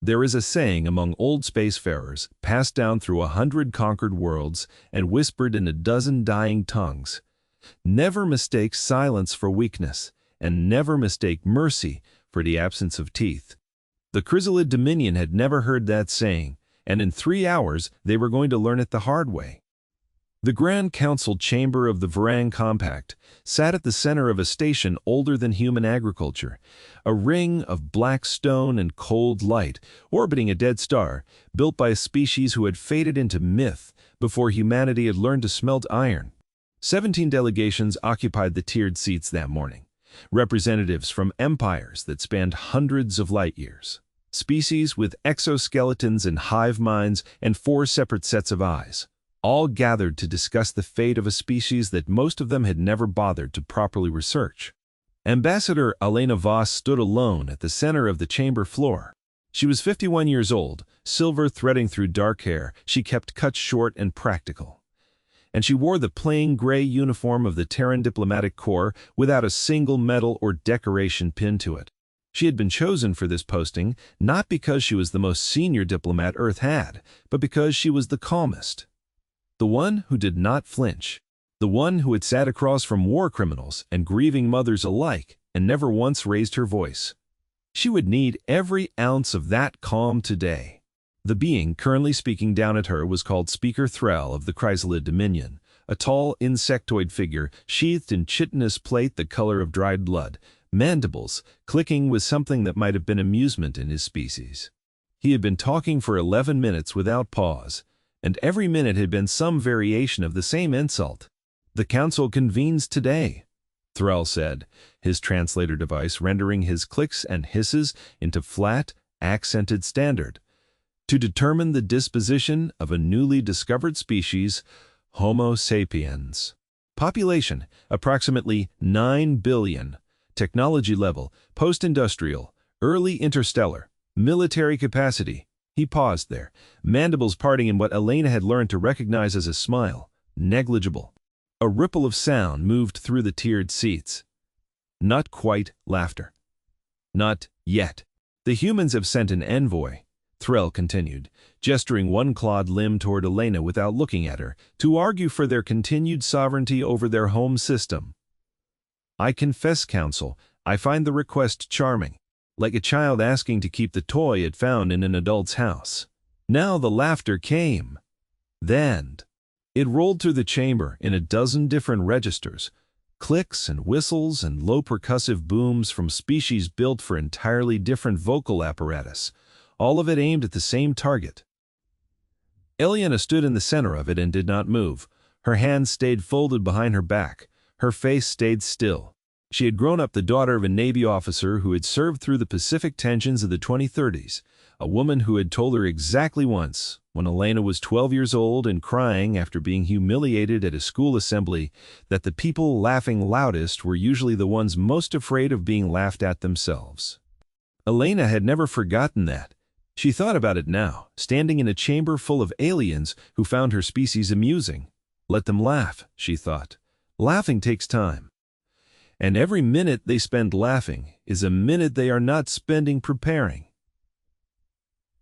There is a saying among old spacefarers, passed down through 100 conquered worlds and whispered in a dozen dying tongues. Never mistake silence for weakness, and never mistake mercy for the absence of teeth. The Chrysalid Dominion had never heard that saying, and in 3 hours they were going to learn it the hard way. The Grand Council chamber of the Varang Compact sat at the center of a station older than human agriculture, a ring of black stone and cold light orbiting a dead star built by a species who had faded into myth before humanity had learned to smelt iron. 17 delegations occupied the tiered seats that morning, representatives from empires that spanned hundreds of light years, species with exoskeletons and hive minds and 4 separate sets of eyes, all gathered to discuss the fate of a species that most of them had never bothered to properly research. Ambassador Elena Voss stood alone at the center of the chamber floor. She was 51 years old, silver threading through dark hair she kept cut short and practical. And she wore the plain gray uniform of the Terran Diplomatic Corps without a single medal or decoration pinned to it. She had been chosen for this posting not because she was the most senior diplomat Earth had, but because she was the calmest. The one who did not flinch. The one who had sat across from war criminals and grieving mothers alike and never once raised her voice. She would need every ounce of that calm today. The being currently speaking down at her was called Speaker Threll of the Chrysalid Dominion, a tall insectoid figure sheathed in chitinous plate the color of dried blood, mandibles clicking with something that might have been amusement in his species. He had been talking for 11 minutes without pause, and every minute had been some variation of the same insult. "The council convenes today," Threll said, his translator device rendering his clicks and hisses into flat, accented standard, "to determine the disposition of a newly discovered species, Homo sapiens. Population, approximately 9 billion. Technology level, post-industrial, early interstellar. Military capacity." He paused there, mandibles parting in what Elena had learned to recognize as a smile, negligible. A ripple of sound moved through the tiered seats. Not quite laughter. "Not yet. The humans have sent an envoy," Threll continued, gesturing one clawed limb toward Elena without looking at her, "to argue for their continued sovereignty over their home system. I confess, Council, I find the request charming. Like a child asking to keep the toy it found in an adult's house." Now the laughter came. Then it rolled through the chamber in a dozen different registers, clicks and whistles and low percussive booms from species built for entirely different vocal apparatus, all of it aimed at the same target. Elena stood in the center of it and did not move. Her hands stayed folded behind her back. Her face stayed still. She had grown up the daughter of a Navy officer who had served through the Pacific tensions of the 2030s, a woman who had told her exactly once, when Elena was 12 years old and crying after being humiliated at a school assembly, that the people laughing loudest were usually the ones most afraid of being laughed at themselves. Elena had never forgotten that. She thought about it now, standing in a chamber full of aliens who found her species amusing. Let them laugh, she thought. Laughing takes time. And every minute they spend laughing is a minute they are not spending preparing.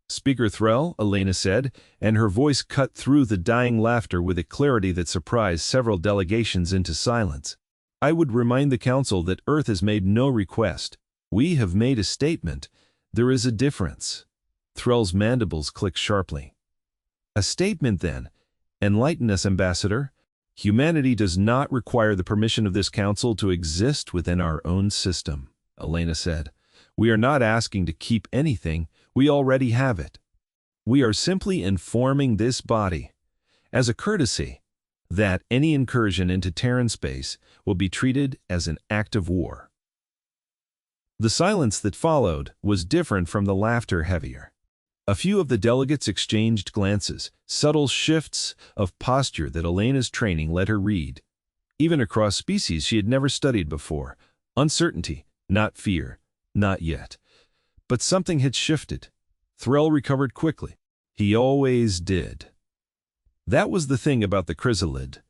"Speaker Threll," Elena said, and her voice cut through the dying laughter with a clarity that surprised several delegations into silence. "I would remind the Council that Earth has made no request. We have made a statement. There is a difference." Threll's mandibles clicked sharply. "A statement, then? Enlighten us, Ambassador. Humanity does not require the permission of this council to exist within our own system," Elena said. "We are not asking to keep anything. We already have it. We are simply informing this body, as a courtesy, that any incursion into Terran space will be treated as an act of war." The silence that followed was different from the laughter, heavier. A few of the delegates exchanged glances, subtle shifts of posture that Elena's training let her read. Even across species she had never studied before. Uncertainty, not fear, not yet. But something had shifted. Threll recovered quickly. He always did. That was the thing about the chrysalid.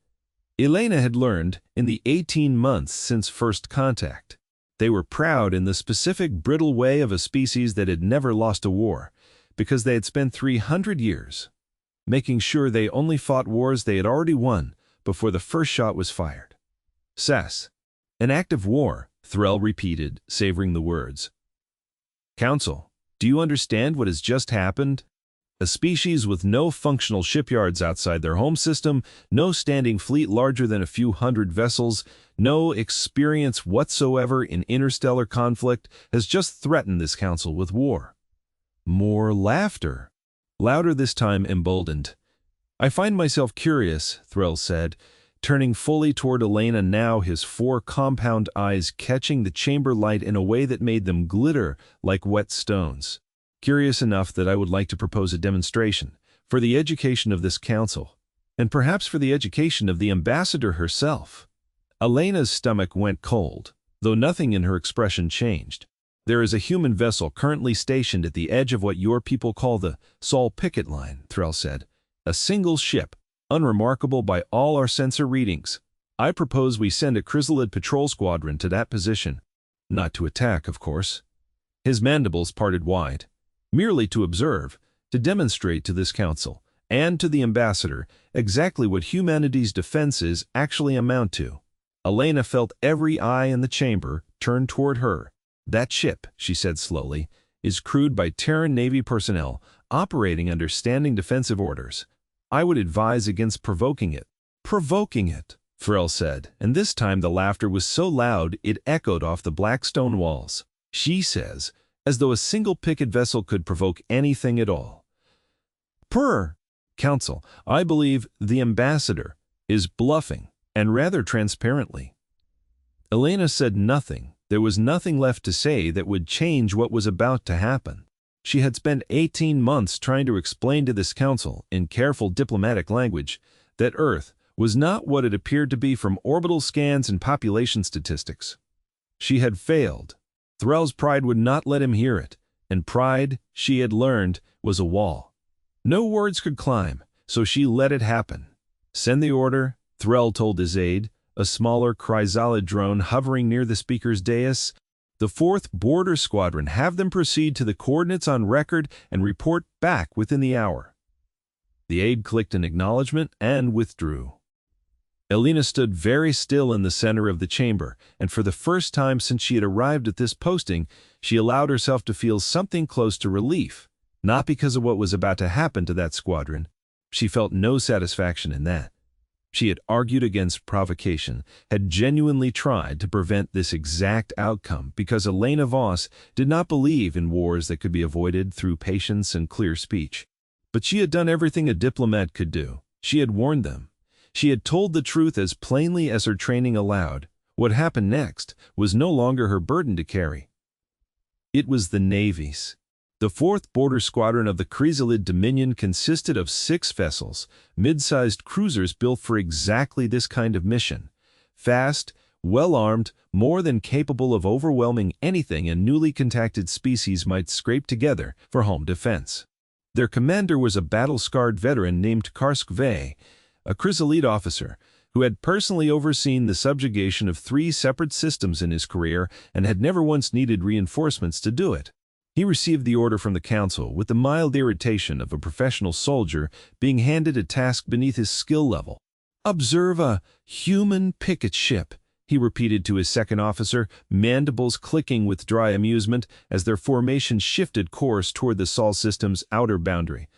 Elena had learned in the 18 months since first contact. They were proud in the specific brittle way of a species that had never lost a war, because they had spent 300 years making sure they only fought wars they had already won before the first shot was fired. Cess. An act of war, Threll repeated, savoring the words. Council, do you understand what has just happened? A species with no functional shipyards outside their home system, no standing fleet larger than a few hundred vessels, no experience whatsoever in interstellar conflict, has just threatened this council with war. More laughter. Louder this time, emboldened. I find myself curious, Threll said, turning fully toward Elena now, his 4 compound eyes catching the chamber light in a way that made them glitter like wet stones. Curious enough that I would like to propose a demonstration for the education of this council, and perhaps for the education of the ambassador herself. Elena's stomach went cold, though nothing in her expression changed. There is a human vessel currently stationed at the edge of what your people call the Sol picket line, Threll said. A single ship, unremarkable by all our sensor readings. I propose we send a chrysalid patrol squadron to that position. Not to attack, of course. His mandibles parted wide. Merely to observe, to demonstrate to this council, and to the ambassador, exactly what humanity's defenses actually amount to. Elena felt every eye in the chamber turned toward her. That ship, she said slowly, is crewed by Terran Navy personnel operating under standing defensive orders. I would advise against provoking it. Provoking it, Threll said, and this time the laughter was so loud it echoed off the black stone walls. She says, as though a single picket vessel could provoke anything at all. Council, I believe the ambassador is bluffing, and rather transparently. Elena said nothing. There was nothing left to say that would change what was about to happen. She had spent 18 months trying to explain to this council, in careful diplomatic language, that Earth was not what it appeared to be from orbital scans and population statistics. She had failed. Threll's pride would not let him hear it, and pride, she had learned, was a wall. No words could climb, so she let it happen. Send the order, Threll told his aide, a smaller chrysalid drone hovering near the speaker's dais. The 4th Border Squadron, have them proceed to the coordinates on record and report back within the hour. The aide clicked an acknowledgement and withdrew. Elena stood very still in the center of the chamber, and for the first time since she had arrived at this posting, she allowed herself to feel something close to relief, not because of what was about to happen to that squadron. She felt no satisfaction in that. She had argued against provocation, had genuinely tried to prevent this exact outcome because Elena Voss did not believe in wars that could be avoided through patience and clear speech. But she had done everything a diplomat could do. She had warned them. She had told the truth as plainly as her training allowed. What happened next was no longer her burden to carry. It was the Navy's. The 4th Border Squadron of the Chrysalid Dominion consisted of 6 vessels, mid-sized cruisers built for exactly this kind of mission. Fast, well-armed, more than capable of overwhelming anything a newly contacted species might scrape together for home defense. Their commander was a battle-scarred veteran named Karsk Vey, a Chrysalid officer who had personally overseen the subjugation of 3 separate systems in his career and had never once needed reinforcements to do it. He received the order from the council with the mild irritation of a professional soldier being handed a task beneath his skill level. "Observe a human picket ship," he repeated to his second officer, mandibles clicking with dry amusement as their formation shifted course toward the Sol system's outer boundary.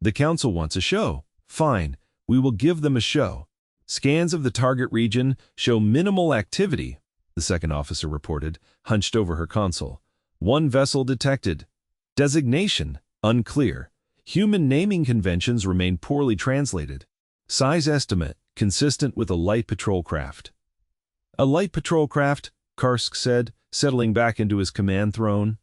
"The council wants a show. Fine, we will give them a show. Scans of the target region show minimal activity," the second officer reported, hunched over her console. "1 vessel detected. Designation, unclear. Human naming conventions remain poorly translated. Size estimate, consistent with a light patrol craft." "A light patrol craft," Karsk said, settling back into his command throne,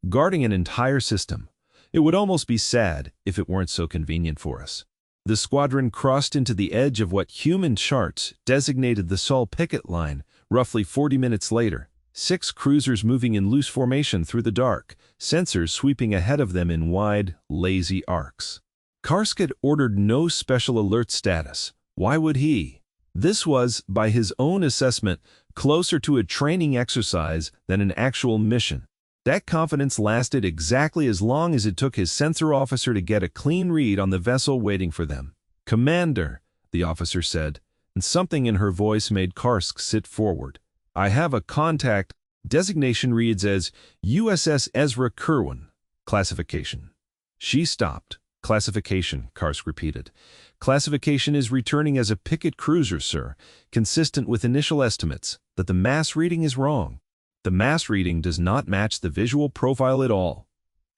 "guarding an entire system. It would almost be sad if it weren't so convenient for us." The squadron crossed into the edge of what human charts designated the Sol picket line roughly 40 minutes later. 6 cruisers moving in loose formation through the dark, sensors sweeping ahead of them in wide, lazy arcs. Karsk had ordered no special alert status. Why would he? This was, by his own assessment, closer to a training exercise than an actual mission. That confidence lasted exactly as long as it took his sensor officer to get a clean read on the vessel waiting for them. "Commander," the officer said, and something in her voice made Karsk sit forward. "I have a contact. Designation reads as USS Ezra Kerwin. Classification." She stopped. "Classification," Karsk repeated. "Classification is returning as a picket cruiser, sir, consistent with initial estimates, that the mass reading is wrong. The mass reading does not match the visual profile at all."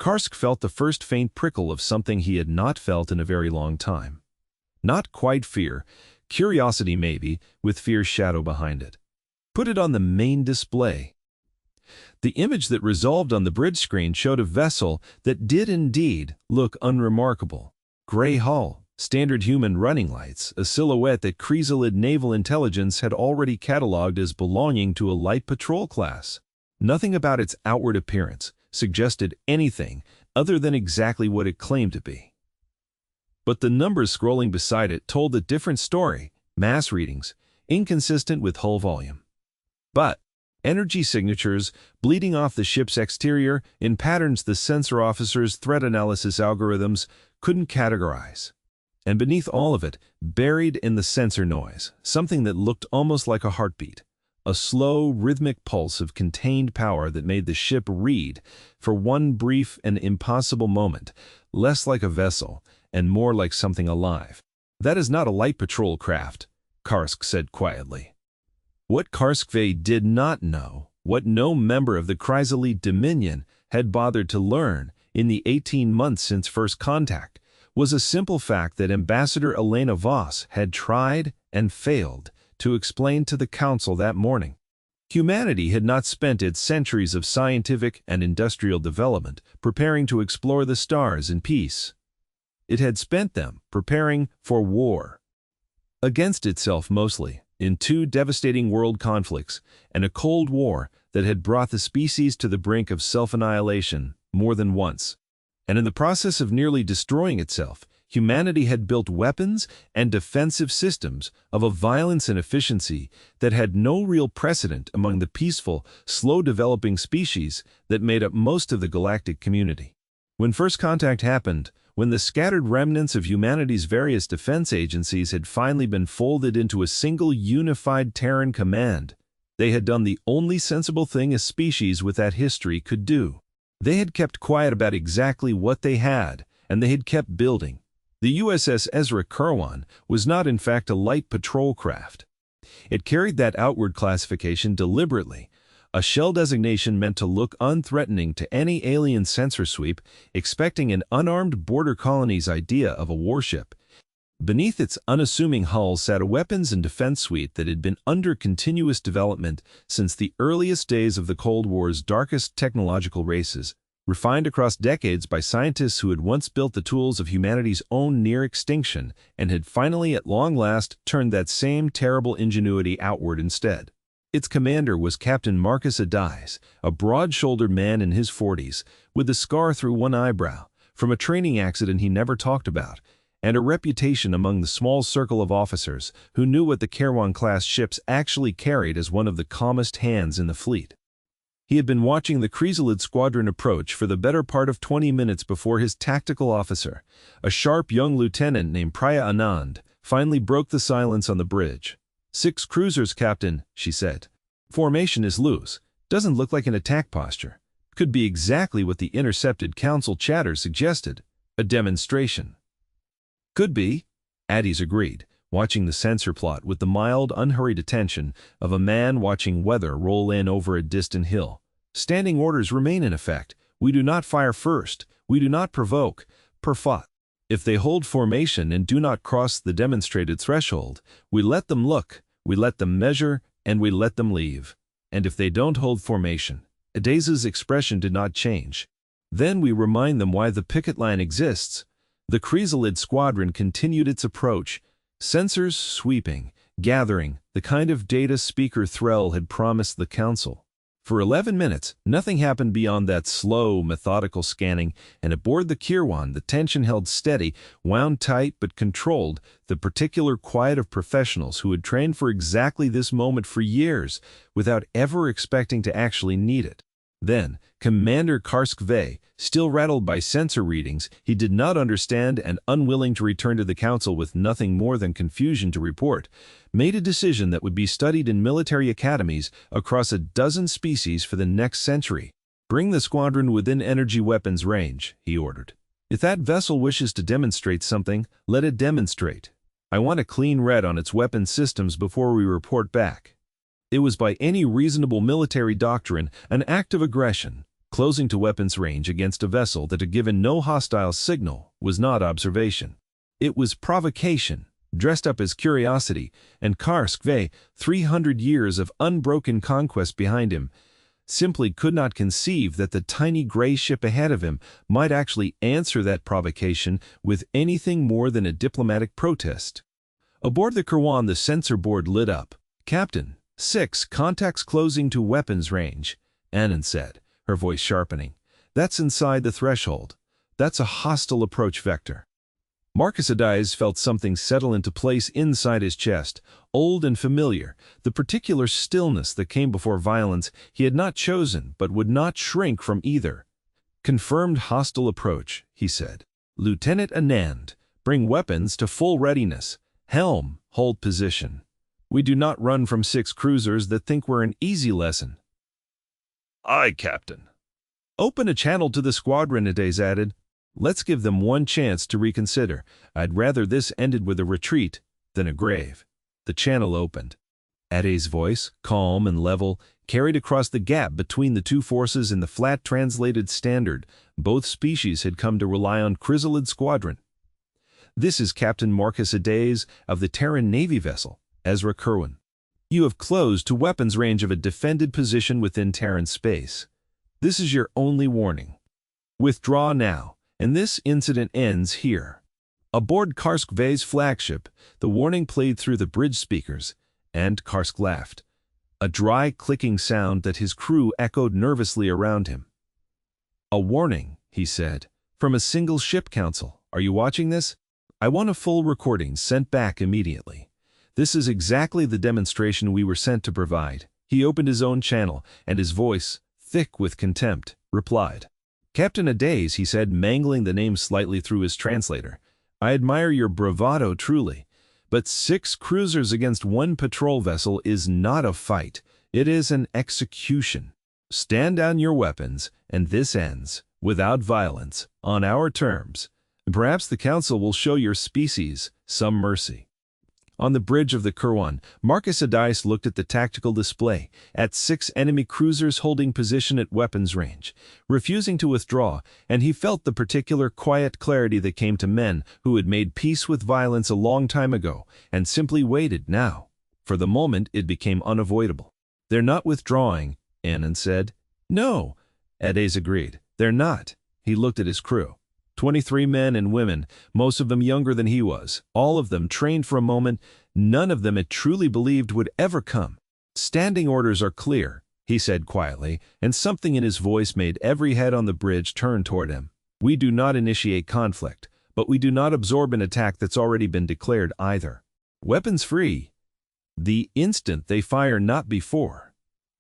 Karsk felt the first faint prickle of something he had not felt in a very long time. Not quite fear, curiosity maybe, with fear's shadow behind it. "Put it on the main display." The image that resolved on the bridge screen showed a vessel that did indeed look unremarkable. Gray hull, standard human running lights, a silhouette that Chrysalid Naval Intelligence had already catalogued as belonging to a light patrol class. Nothing about its outward appearance suggested anything other than exactly what it claimed to be. But the numbers scrolling beside it told a different story: mass readings, inconsistent with hull volume. But energy signatures bleeding off the ship's exterior in patterns the sensor officer's threat analysis algorithms couldn't categorize. And beneath all of it, buried in the sensor noise, something that looked almost like a heartbeat, a slow, rhythmic pulse of contained power that made the ship read, for one brief and impossible moment, less like a vessel and more like something alive. "That is not a light patrol craft," Karsk said quietly. What Karskve did not know, what no member of the Chrysalid Dominion had bothered to learn in the 18 months since first contact, was a simple fact that Ambassador Elena Voss had tried and failed to explain to the Council that morning. Humanity had not spent its centuries of scientific and industrial development preparing to explore the stars in peace. It had spent them preparing for war. Against itself mostly, in two devastating world conflicts, and a Cold War that had brought the species to the brink of self-annihilation more than once. And in the process of nearly destroying itself, humanity had built weapons and defensive systems of a violence and efficiency that had no real precedent among the peaceful, slow-developing species that made up most of the galactic community. When first contact happened, when the scattered remnants of humanity's various defense agencies had finally been folded into a single unified Terran command, they had done the only sensible thing a species with that history could do. They had kept quiet about exactly what they had, and they had kept building. The USS Ezra Kerwin was not in fact a light patrol craft. It carried that outward classification deliberately, a shell designation meant to look unthreatening to any alien sensor sweep expecting an unarmed border colony's idea of a warship. Beneath its unassuming hull sat a weapons and defense suite that had been under continuous development since the earliest days of the Cold War's darkest technological races, refined across decades by scientists who had once built the tools of humanity's own near extinction and had finally at long last turned that same terrible ingenuity outward instead. Its commander was Captain Marcus Adize, a broad-shouldered man in his 40s, with a scar through one eyebrow, from a training accident he never talked about, and a reputation among the small circle of officers who knew what the Kerwin-class ships actually carried as one of the calmest hands in the fleet. He had been watching the Chrysalid squadron approach for the better part of 20 minutes before his tactical officer, a sharp young lieutenant named Priya Anand, finally broke the silence on the bridge. "6 cruisers, Captain," she said. "Formation is loose. Doesn't look like an attack posture. Could be exactly what the intercepted council chatter suggested. A demonstration." "Could be," Adize agreed, watching the sensor plot with the mild, unhurried attention of a man watching weather roll in over a distant hill. "Standing orders remain in effect. We do not fire first. We do not provoke. Per thought. If they hold formation and do not cross the demonstrated threshold, we let them look, we let them measure, and we let them leave. And if they don't hold formation," Adize's expression did not change, "then we remind them why the picket line exists." The Chrysalid squadron continued its approach, sensors sweeping, gathering, the kind of data Speaker Threll had promised the Council. For 11 minutes, nothing happened beyond that slow, methodical scanning, and aboard the Kerwin, the tension held steady, wound tight but controlled, the particular quiet of professionals who had trained for exactly this moment for years, without ever expecting to actually need it. Then, Commander Karskve, still rattled by sensor readings he did not understand and unwilling to return to the council with nothing more than confusion to report, made a decision that would be studied in military academies across a dozen species for the next century. "Bring the squadron within energy weapons range," he ordered. "If that vessel wishes to demonstrate something, let it demonstrate. I want a clean read on its weapon systems before we report back." It was by any reasonable military doctrine an act of aggression. Closing to weapons range against a vessel that had given no hostile signal was not observation. It was provocation, dressed up as curiosity, and Karskve, 300 years of unbroken conquest behind him, simply could not conceive that the tiny gray ship ahead of him might actually answer that provocation with anything more than a diplomatic protest. Aboard the Kirwan, the sensor board lit up. "Captain, 6 contacts closing to weapons range," Annan said, her voice sharpening. "That's inside the threshold. That's a hostile approach vector." Marcus Adias felt something settle into place inside his chest, old and familiar, the particular stillness that came before violence he had not chosen but would not shrink from either. "Confirmed hostile approach," he said. "Lieutenant Anand, bring weapons to full readiness. Helm, hold position. We do not run from 6 cruisers that think we're an easy lesson." "Aye, Captain." "Open a channel to the squadron," Adias added. "Let's give them one chance to reconsider. I'd rather this ended with a retreat than a grave." The channel opened. Adias' voice, calm and level, carried across the gap between the two forces in the flat translated standard both species had come to rely on Chrysalid Squadron. "This is Captain Marcus Adias of the Terran Navy vessel, Ezra Kerwin. You have closed to weapons range of a defended position within Terran space. This is your only warning. Withdraw now, and this incident ends here." Aboard Karskve's flagship, the warning played through the bridge speakers, and Karsk laughed, a dry clicking sound that his crew echoed nervously around him. "A warning," he said, "from a single ship council. Are you watching this? I want a full recording sent back immediately. This is exactly the demonstration we were sent to provide." He opened his own channel, and his voice, thick with contempt, replied. "Captain Adias," he said, mangling the name slightly through his translator, "I admire your bravado truly, but 6 cruisers against 1 patrol vessel is not a fight. It is an execution. Stand down your weapons, and this ends, without violence, on our terms. Perhaps the Council will show your species some mercy." On the bridge of the Kirwan, Marcus Adias looked at the tactical display, at 6 enemy cruisers holding position at weapons range, refusing to withdraw, and he felt the particular quiet clarity that came to men who had made peace with violence a long time ago and simply waited now. For the moment, it became unavoidable. "They're not withdrawing," Annan said. "No," Adias agreed. "They're not." He looked at his crew. 23 men and women, most of them younger than he was, all of them trained for a moment none of them had truly believed would ever come. "Standing orders are clear," he said quietly, and something in his voice made every head on the bridge turn toward him. "We do not initiate conflict, but we do not absorb an attack that's already been declared either. Weapons free. The instant they fire, not before.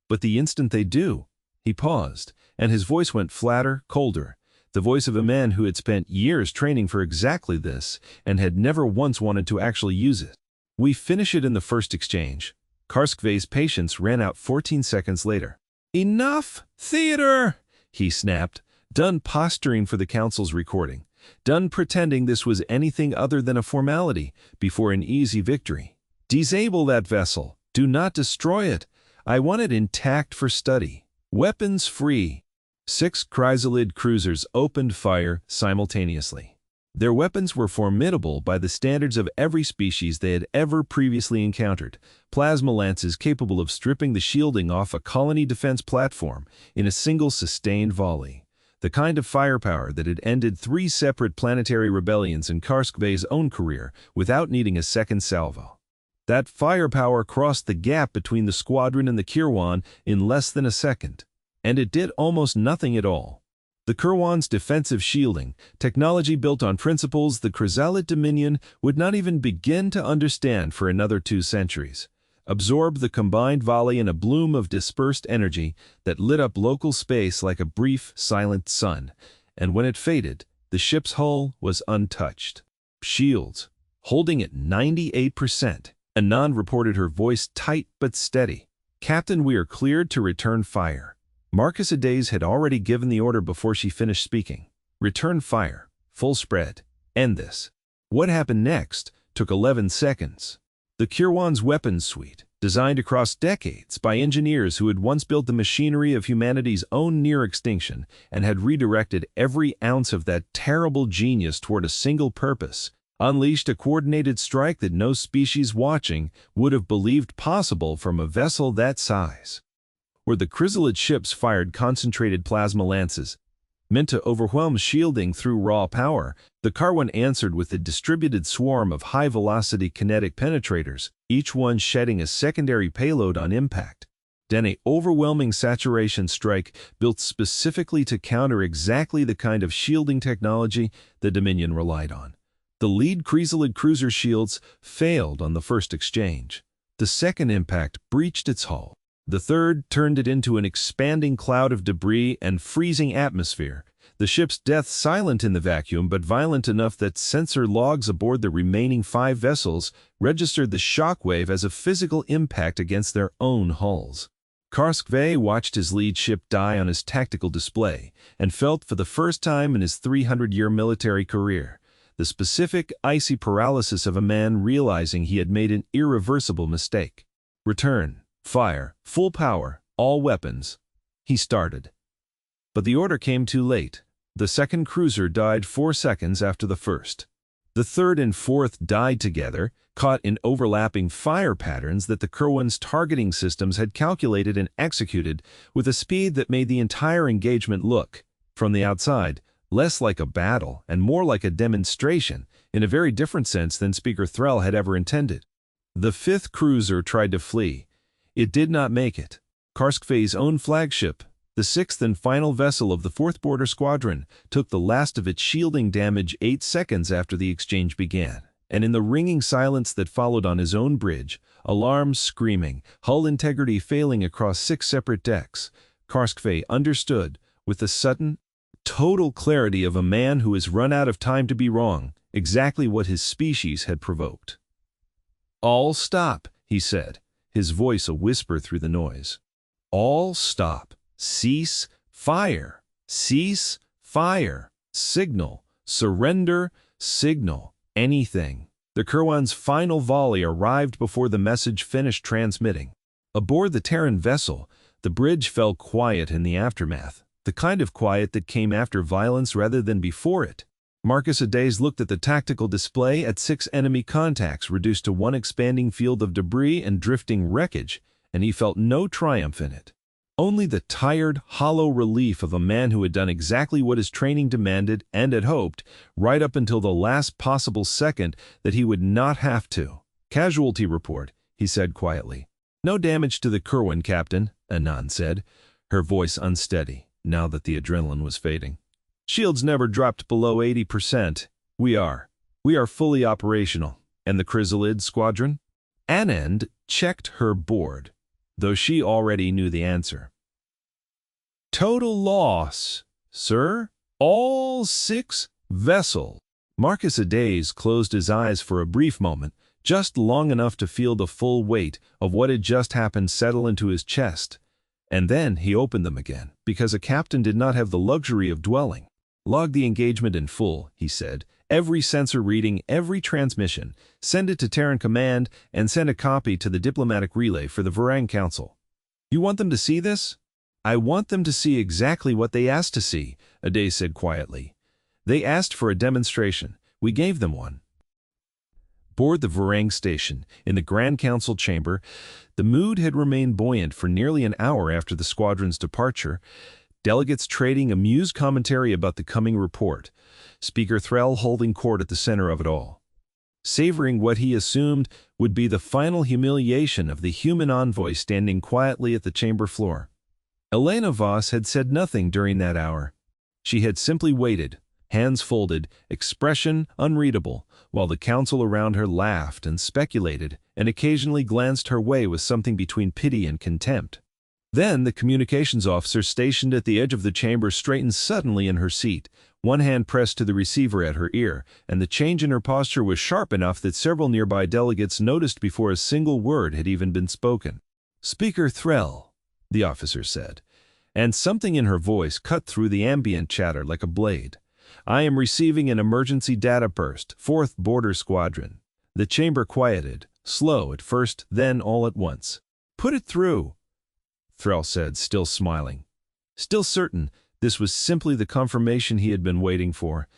But the instant they do." He paused, and his voice went flatter, colder. The voice of a man who had spent years training for exactly this and had never once wanted to actually use it. "We finish it in the first exchange." Karskve's patience ran out 14 seconds later. "Enough theater!" he snapped, done posturing for the Council's recording, done pretending this was anything other than a formality before an easy victory. "Disable that vessel. Do not destroy it. I want it intact for study. Weapons free." 6 Chrysalid cruisers opened fire simultaneously. Their weapons were formidable by the standards of every species they had ever previously encountered, plasma lances capable of stripping the shielding off a colony defense platform in a single sustained volley, the kind of firepower that had ended 3 separate planetary rebellions in Karskve's own career without needing a second salvo. That firepower crossed the gap between the squadron and the Kirwan in less than a second. And it did almost nothing at all. The Kirwan's defensive shielding, technology built on principles the Chrysalid Dominion would not even begin to understand for another 2 centuries. absorbed the combined volley in a bloom of dispersed energy that lit up local space like a brief, silent sun, and when it faded, the ship's hull was untouched. Shields, holding at 98%. Anand reported, her voice tight but steady. Captain, we are cleared to return fire. Marcus Adaze had already given the order before she finished speaking. Return fire. Full spread. End this. What happened next took 11 seconds. The Kirwan's weapons suite, designed across decades by engineers who had once built the machinery of humanity's own near extinction and had redirected every ounce of that terrible genius toward a single purpose, unleashed a coordinated strike that no species watching would have believed possible from a vessel that size. Where the chrysalid ships fired concentrated plasma lances, meant to overwhelm shielding through raw power, the Kirwan answered with a distributed swarm of high-velocity kinetic penetrators, each one shedding a secondary payload on impact. Then an overwhelming saturation strike built specifically to counter exactly the kind of shielding technology the Dominion relied on. The lead chrysalid cruiser shields failed on the first exchange. The second impact breached its hull. The third turned it into an expanding cloud of debris and freezing atmosphere, the ship's death silent in the vacuum but violent enough that sensor logs aboard the remaining 5 vessels registered the shockwave as a physical impact against their own hulls. Karskve watched his lead ship die on his tactical display and felt for the first time in his 300-year military career the specific, icy paralysis of a man realizing he had made an irreversible mistake. Return. Fire, full power, all weapons. He started. But the order came too late. The second cruiser died 4 seconds after the first. The third and fourth died together, caught in overlapping fire patterns that the Kirwan's targeting systems had calculated and executed with a speed that made the entire engagement look, from the outside, less like a battle and more like a demonstration, in a very different sense than Speaker Threll had ever intended. The fifth cruiser tried to flee. It did not make it. Karskve's own flagship, the sixth and final vessel of the 4th Border Squadron, took the last of its shielding damage 8 seconds after the exchange began, and in the ringing silence that followed on his own bridge, alarms screaming, hull integrity failing across 6 separate decks, Karskve understood, with the sudden, total clarity of a man who has run out of time to be wrong, exactly what his species had provoked. "All stop," he said, his voice a whisper through the noise. "All stop. Cease fire. Cease fire. Signal. Surrender. Signal. Anything." The Kirwan's final volley arrived before the message finished transmitting. Aboard the Terran vessel, the bridge fell quiet in the aftermath, the kind of quiet that came after violence rather than before it. Marcus Adaze looked at the tactical display at 6 enemy contacts reduced to 1 expanding field of debris and drifting wreckage, and he felt no triumph in it. Only the tired, hollow relief of a man who had done exactly what his training demanded and had hoped, right up until the last possible second, that he would not have to. "Casualty report," he said quietly. "No damage to the Kirwan, Captain," Anand said, her voice unsteady, now that the adrenaline was fading. "Shields never dropped below 80%. We are fully operational." "And the chrysalid squadron?" Anand checked her board, though she already knew the answer. "Total loss, sir. All 6 vessels." Marcus Adaze closed his eyes for a brief moment, just long enough to feel the full weight of what had just happened settle into his chest. And then he opened them again, because a captain did not have the luxury of dwelling. "Log the engagement in full," he said. "Every sensor reading, every transmission. Send it to Terran Command and send a copy to the diplomatic relay for the Varang Council." "You want them to see this?" "I want them to see exactly what they asked to see," Adaze said quietly. "They asked for a demonstration. We gave them one." Aboard the Varang station, in the Grand Council chamber, the mood had remained buoyant for nearly an hour after the squadron's departure, delegates trading amused commentary about the coming report, Speaker Threll holding court at the center of it all, savoring what he assumed would be the final humiliation of the human envoy standing quietly at the chamber floor. Elena Voss had said nothing during that hour. She had simply waited, hands folded, expression unreadable, while the council around her laughed and speculated and occasionally glanced her way with something between pity and contempt. Then the communications officer stationed at the edge of the chamber straightened suddenly in her seat, one hand pressed to the receiver at her ear, and the change in her posture was sharp enough that several nearby delegates noticed before a single word had even been spoken. "Speaker Threll," the officer said, and something in her voice cut through the ambient chatter like a blade. "I am receiving an emergency data burst, 4th Border Squadron." The chamber quieted, slow at first, then all at once. "Put it through," Threll said, still smiling. Still certain this was simply the confirmation he had been waiting for.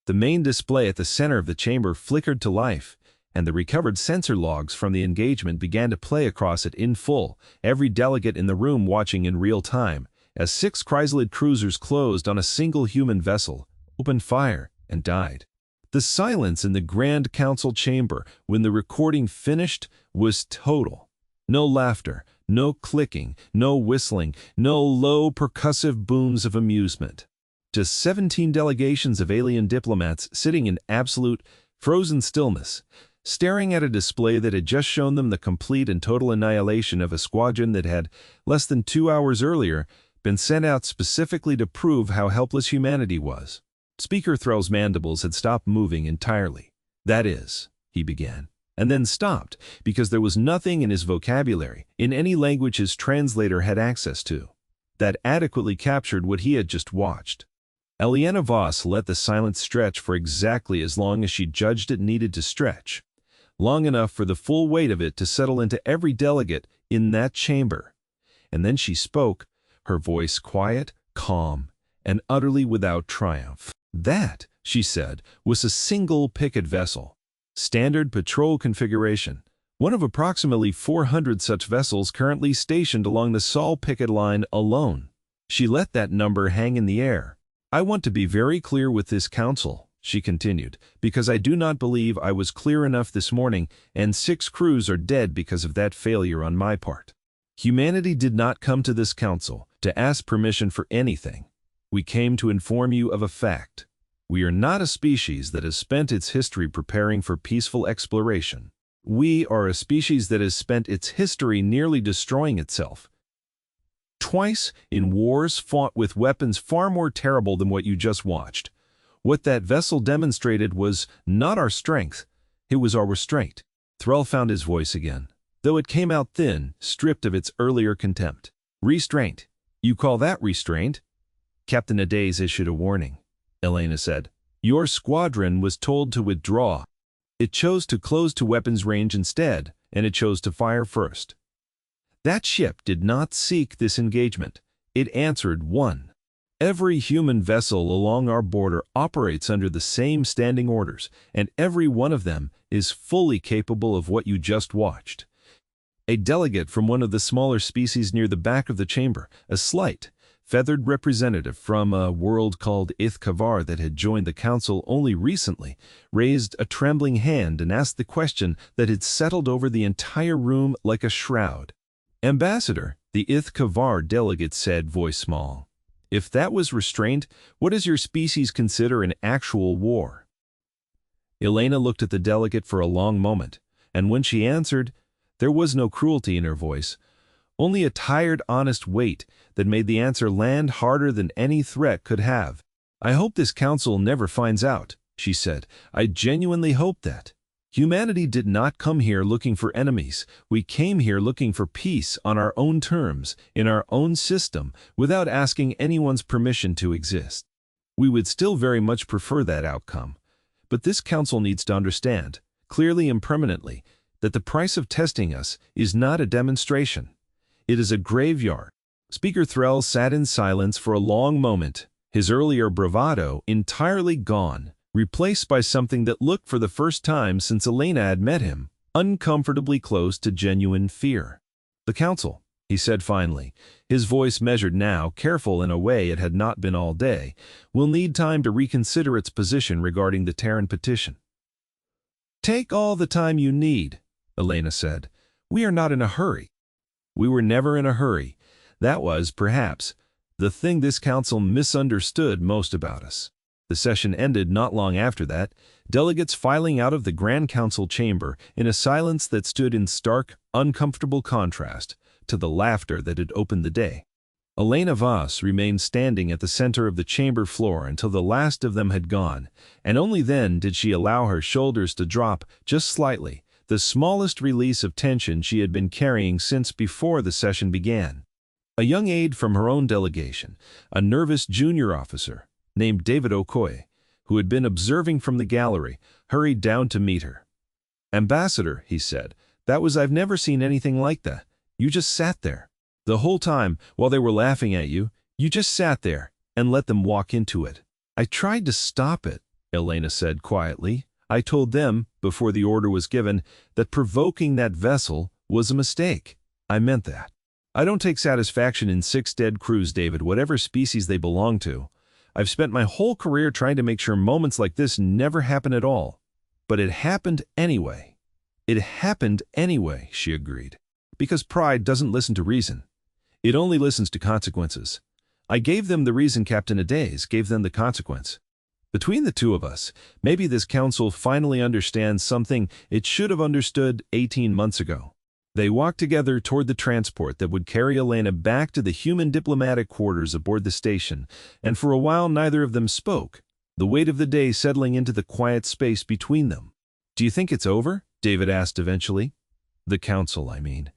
The main display at the center of the chamber flickered to life, and the recovered sensor logs from the engagement began to play across it in full, every delegate in the room watching in real time, as 6 chrysalid cruisers closed on a single human vessel, opened fire, and died. The silence in the Grand Council chamber when the recording finished was total. No laughter, no clicking, no whistling, no low percussive booms of amusement. Just 17 delegations of alien diplomats sitting in absolute, frozen stillness, staring at a display that had just shown them the complete and total annihilation of a squadron that had, less than 2 hours earlier, been sent out specifically to prove how helpless humanity was. Speaker Threll's mandibles had stopped moving entirely. "That is," he began, and then stopped because there was nothing in his vocabulary, in any language his translator had access to, that adequately captured what he had just watched. Elena Voss let the silence stretch for exactly as long as she judged it needed to stretch, long enough for the full weight of it to settle into every delegate in that chamber. And then she spoke, her voice quiet, calm, and utterly without triumph. "That," she said, "was a single picket vessel. Standard patrol configuration, one of approximately 400 such vessels currently stationed along the Sol picket line alone." She let that number hang in the air. "I want to be very clear with this council," she continued, "because I do not believe I was clear enough this morning, and 6 crews are dead because of that failure on my part. Humanity did not come to this council to ask permission for anything. We came to inform you of a fact. We are not a species that has spent its history preparing for peaceful exploration. We are a species that has spent its history nearly destroying itself. Twice in wars fought with weapons far more terrible than what you just watched. What that vessel demonstrated was not our strength, it was our restraint." Threll found his voice again, though it came out thin, stripped of its earlier contempt. "Restraint? You call that restraint?" "Captain Adaze issued a warning," Elena said. "Your squadron was told to withdraw. It chose to close to weapons range instead, and it chose to fire first. That ship did not seek this engagement. It answered one. Every human vessel along our border operates under the same standing orders, and every one of them is fully capable of what you just watched." A delegate from one of the smaller species near the back of the chamber, a slight, feathered representative from a world called HFY that had joined the council only recently, raised a trembling hand and asked the question that had settled over the entire room like a shroud. "Ambassador," the HFY delegate said, voice small, "if that was restraint, what does your species consider an actual war?" Elena looked at the delegate for a long moment, and when she answered, there was no cruelty in her voice, only a tired, honest weight that made the answer land harder than any threat could have. "I hope this council never finds out," she said. "I genuinely hope that. Humanity did not come here looking for enemies. We came here looking for peace on our own terms, in our own system, without asking anyone's permission to exist. We would still very much prefer that outcome. But this council needs to understand, clearly and permanently, that the price of testing us is not a demonstration. It is a graveyard." Speaker Threll sat in silence for a long moment, his earlier bravado entirely gone, replaced by something that looked for the first time since Elena had met him, uncomfortably close to genuine fear. "The council," he said finally, his voice measured now, careful in a way it had not been all day, "will need time to reconsider its position regarding the Terran petition." "Take all the time you need," Elena said. "We are not in a hurry." "We were never in a hurry. That was, perhaps, the thing this council misunderstood most about us. The session ended not long after that, delegates filing out of the Grand Council chamber in a silence that stood in stark, uncomfortable contrast to the laughter that had opened the day. Elena Voss remained standing at the center of the chamber floor until the last of them had gone, and only then did she allow her shoulders to drop just slightly, the smallest release of tension she had been carrying since before the session began. A young aide from her own delegation, a nervous junior officer named David Okoye, who had been observing from the gallery, hurried down to meet her. "Ambassador," he said, I've never seen anything like that. You just sat there. The whole time, while they were laughing at you, you just sat there and let them walk into it." "I tried to stop it," Elena said quietly. "I told them, before the order was given, that provoking that vessel was a mistake. I meant that. I don't take satisfaction in 6 dead crews, David, whatever species they belong to. I've spent my whole career trying to make sure moments like this never happen at all. But it happened anyway." "It happened anyway," she agreed. "Because pride doesn't listen to reason. It only listens to consequences. I gave them the reason, Captain Adaze gave them the consequence. Between the two of us, maybe this council finally understands something it should have understood 18 months ago." They walked together toward the transport that would carry Elena back to the human diplomatic quarters aboard the station, and for a while neither of them spoke, the weight of the day settling into the quiet space between them. "Do you think it's over?" David asked eventually. "The council, I mean.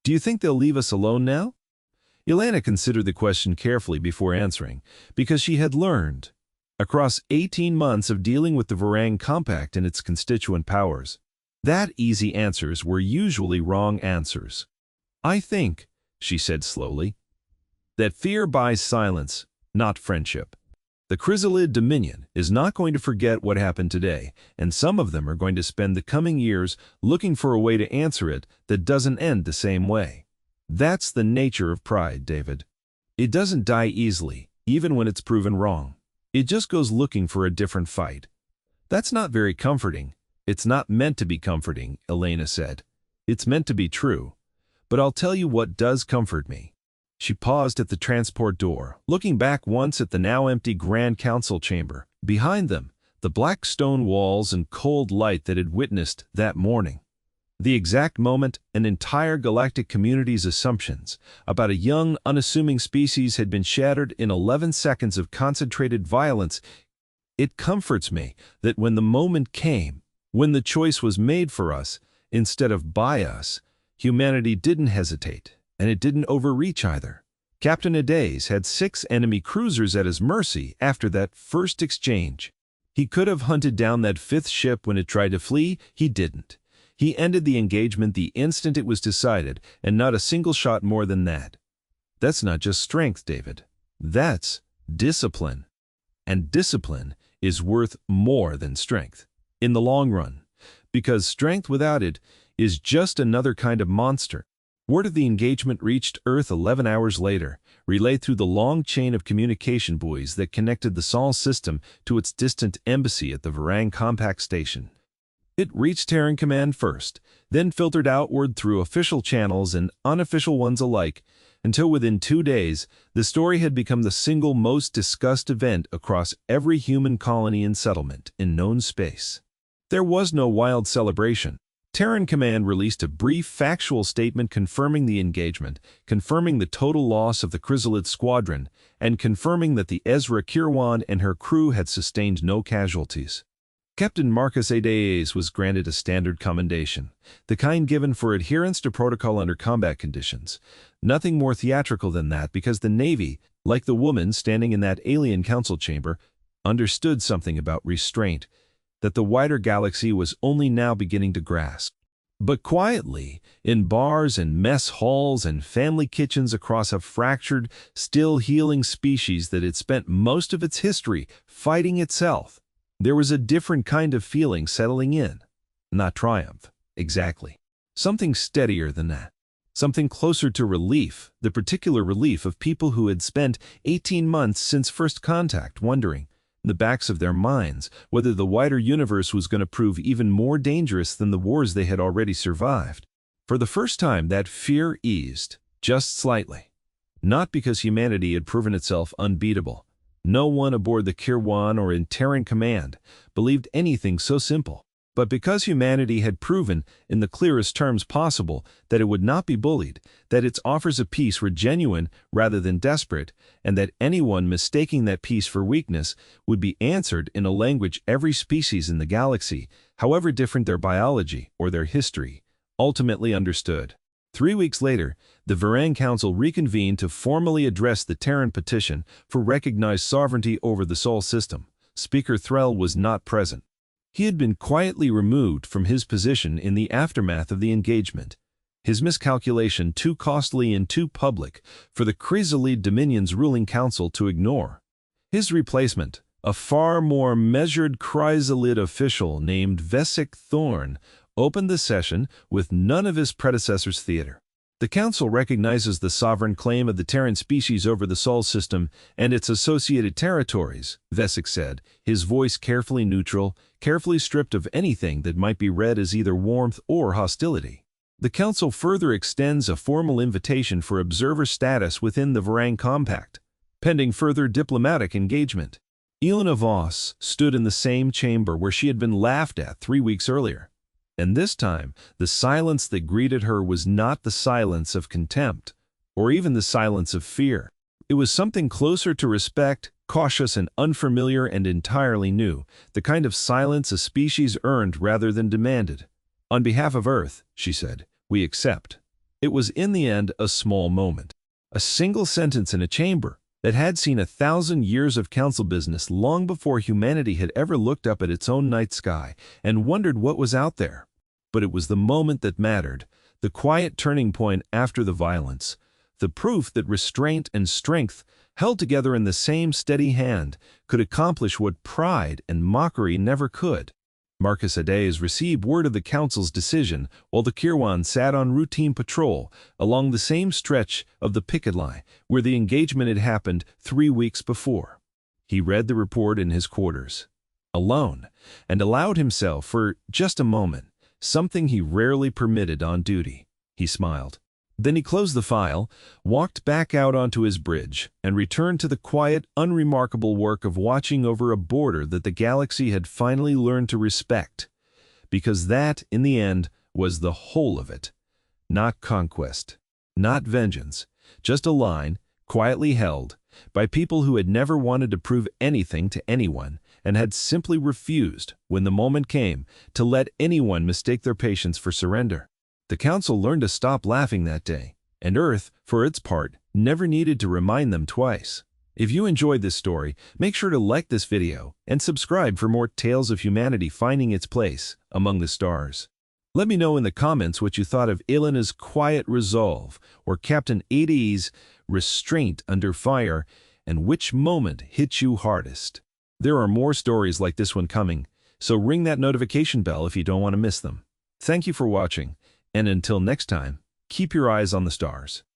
Do you think they'll leave us alone now?" Elena considered the question carefully before answering, because she had learned, across 18 months of dealing with the Varang Compact and its constituent powers, that easy answers were usually wrong answers. "I think," she said slowly, "that fear buys silence, not friendship. The Chrysalid Dominion is not going to forget what happened today, and some of them are going to spend the coming years looking for a way to answer it that doesn't end the same way. That's the nature of pride, David. It doesn't die easily, even when it's proven wrong. It just goes looking for a different fight." "That's not very comforting." "It's not meant to be comforting," Elena said. "It's meant to be true. But I'll tell you what does comfort me." She paused at the transport door, looking back once at the now empty Grand Council chamber. Behind them, the black stone walls and cold light that had witnessed that morning. The exact moment an entire galactic community's assumptions about a young, unassuming species had been shattered in 11 seconds of concentrated violence. It comforts me that when the moment came, when the choice was made for us, instead of by us, humanity didn't hesitate, and it didn't overreach either. Captain Adaze had 6 enemy cruisers at his mercy after that first exchange. He could have hunted down that 5th ship when it tried to flee. He didn't. He ended the engagement the instant it was decided, and not a single shot more than that. That's not just strength, David. That's discipline. And discipline is worth more than strength, in the long run, because strength without it is just another kind of monster. Word of the engagement reached Earth 11 hours later, relayed through the long chain of communication buoys that connected the Sol system to its distant embassy at the Varang Compact Station. It reached Terran Command first, then filtered outward through official channels and unofficial ones alike, until within 2 days, the story had become the single most discussed event across every human colony and settlement in known space. There was no wild celebration. Terran Command released a brief factual statement confirming the engagement, confirming the total loss of the Chrysalid squadron, and confirming that the Ezra Kirwan and her crew had sustained no casualties. Captain Marcus Adaze was granted a standard commendation, the kind given for adherence to protocol under combat conditions. Nothing more theatrical than that, because the Navy, like the woman standing in that alien council chamber, understood something about restraint that the wider galaxy was only now beginning to grasp. But quietly, in bars and mess halls and family kitchens across a fractured, still healing species that had spent most of its history fighting itself, there was a different kind of feeling settling in. Not triumph, exactly. Something steadier than that. Something closer to relief, the particular relief of people who had spent 18 months since first contact wondering, in the backs of their minds, whether the wider universe was going to prove even more dangerous than the wars they had already survived. For the first time, that fear eased, just slightly. Not because humanity had proven itself unbeatable, No one aboard the Kirwan or in Terran command believed anything so simple. But because humanity had proven, in the clearest terms possible, that it would not be bullied, that its offers of peace were genuine rather than desperate, and that anyone mistaking that peace for weakness would be answered in a language every species in the galaxy, however different their biology or their history, ultimately understood. 3 weeks later, the Varang Council reconvened to formally address the Terran petition for recognized sovereignty over the Sol system. Speaker Threll was not present. He had been quietly removed from his position in the aftermath of the engagement, his miscalculation too costly and too public for the Chrysalid Dominion's ruling council to ignore. His replacement, a far more measured Chrysalid official named Vesic Thorn, opened the session with none of his predecessors' theater. The Council recognizes the sovereign claim of the Terran species over the Sol system and its associated territories, Vesic said, his voice carefully neutral, carefully stripped of anything that might be read as either warmth or hostility. The Council further extends a formal invitation for observer status within the Varang Compact, pending further diplomatic engagement. Elena Voss stood in the same chamber where she had been laughed at 3 weeks earlier. And this time, the silence that greeted her was not the silence of contempt, or even the silence of fear. It was something closer to respect, cautious and unfamiliar and entirely new, the kind of silence a species earned rather than demanded. On behalf of Earth, she said, we accept. It was in the end a small moment. A single sentence in a chamber that had seen 1,000 years of council business long before humanity had ever looked up at its own night sky and wondered what was out there. But it was the moment that mattered, the quiet turning point after the violence, the proof that restraint and strength, held together in the same steady hand, could accomplish what pride and mockery never could. Marcus Ades received word of the Council's decision while the Kirwan sat on routine patrol along the same stretch of the picket line where the engagement had happened 3 weeks before. He read the report in his quarters, alone, and allowed himself, for just a moment, something he rarely permitted on duty. He smiled. Then he closed the file, walked back out onto his bridge, and returned to the quiet, unremarkable work of watching over a border that the galaxy had finally learned to respect. Because that, in the end, was the whole of it. Not conquest, not vengeance, just a line, quietly held, by people who had never wanted to prove anything to anyone, and had simply refused, when the moment came, to let anyone mistake their patience for surrender. The Council learned to stop laughing that day, and Earth, for its part, never needed to remind them twice. If you enjoyed this story, make sure to like this video and subscribe for more tales of humanity finding its place among the stars. Let me know in the comments what you thought of Elena's quiet resolve or Captain Ades' restraint under fire, and which moment hit you hardest. There are more stories like this one coming, so ring that notification bell if you don't want to miss them. Thank you for watching, and until next time, keep your eyes on the stars.